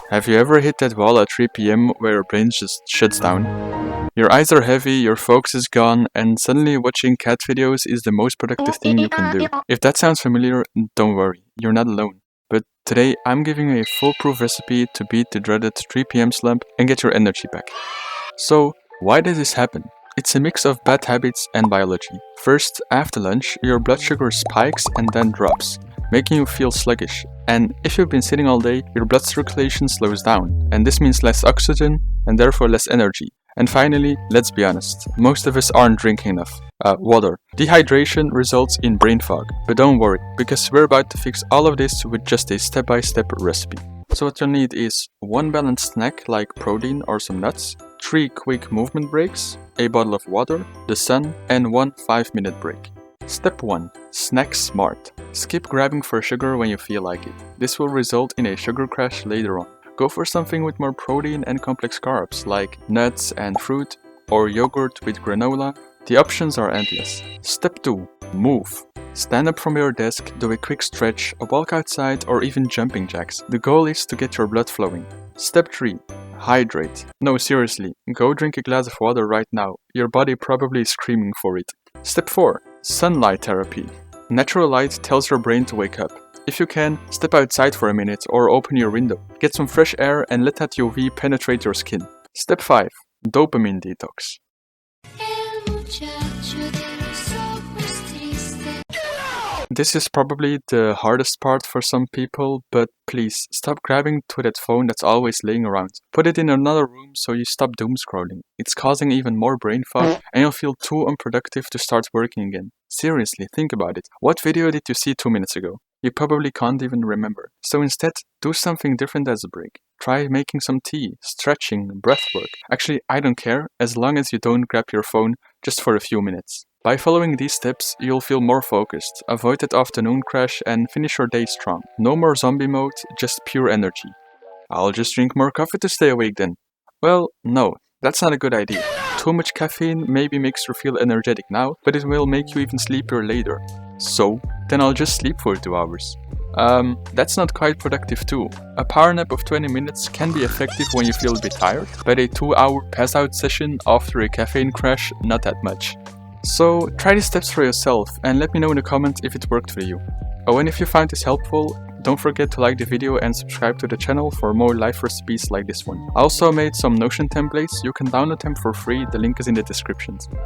Have you ever hit that wall at 3 p.m. where your brain just shuts down? Your eyes are heavy, your focus is gone, and suddenly watching cat videos is the most productive thing you can do. If that sounds familiar, don't worry, you're not alone. But today I'm giving you a foolproof recipe to beat the dreaded 3 p.m. slump and get your energy back. So, why does this happen? It's a mix of bad habits and biology. First, after lunch, your blood sugar spikes and then drops, making you feel sluggish. And if you've been sitting all day, your blood circulation slows down, and this means less oxygen and therefore less energy. And finally, let's be honest, most of us aren't drinking enough water. Dehydration results in brain fog, but don't worry, because we're about to fix all of this with just a step-by-step recipe. So what you'll need is 1 balanced snack like protein or some nuts, 3 quick movement breaks, a bottle of water, the sun, and 1 5-minute break. Step 1. Snack smart. Skip grabbing for sugar when you feel like it. This will result in a sugar crash later on. Go for something with more protein and complex carbs like nuts and fruit or yogurt with granola. The options are endless. Step 2. Move. Stand up from your desk, do a quick stretch, a walk outside or even jumping jacks. The goal is to get your blood flowing. Step 3. Hydrate. No, seriously, go drink a glass of water right now. Your body probably is screaming for it. Step 4. Sunlight therapy. Natural light tells your brain to wake up. If you can, step outside for a minute or open your window. Get some fresh air and let that UV penetrate your skin. Step 5. Dopamine detox. This is probably the hardest part for some people, but please stop grabbing to that phone that's always laying around. Put it in another room so you stop doom scrolling. It's causing even more brain fog and you'll feel too unproductive to start working again. Seriously, think about it. What video did you see 2 minutes ago? You probably can't even remember. So instead, do something different as a break. Try making some tea, stretching, breath work. Actually, I don't care, as long as you don't grab your phone just for a few minutes. By following these steps, you'll feel more focused, avoid that afternoon crash and finish your day strong. No more zombie mode, just pure energy. I'll just drink more coffee to stay awake then. Well, no, that's not a good idea. Too much caffeine maybe makes you feel energetic now, but it will make you even sleepier later. So, then I'll just sleep for 2 hours. That's not quite productive too. A power nap of 20 minutes can be effective when you feel a bit tired, but a 2-hour pass-out session after a caffeine crash, not that much. So try these steps for yourself and let me know in the comments if it worked for you. Oh, and if you found this helpful, don't forget to like the video and subscribe to the channel for more life recipes like this one. I also made some Notion templates, you can download them for free, the link is in the description.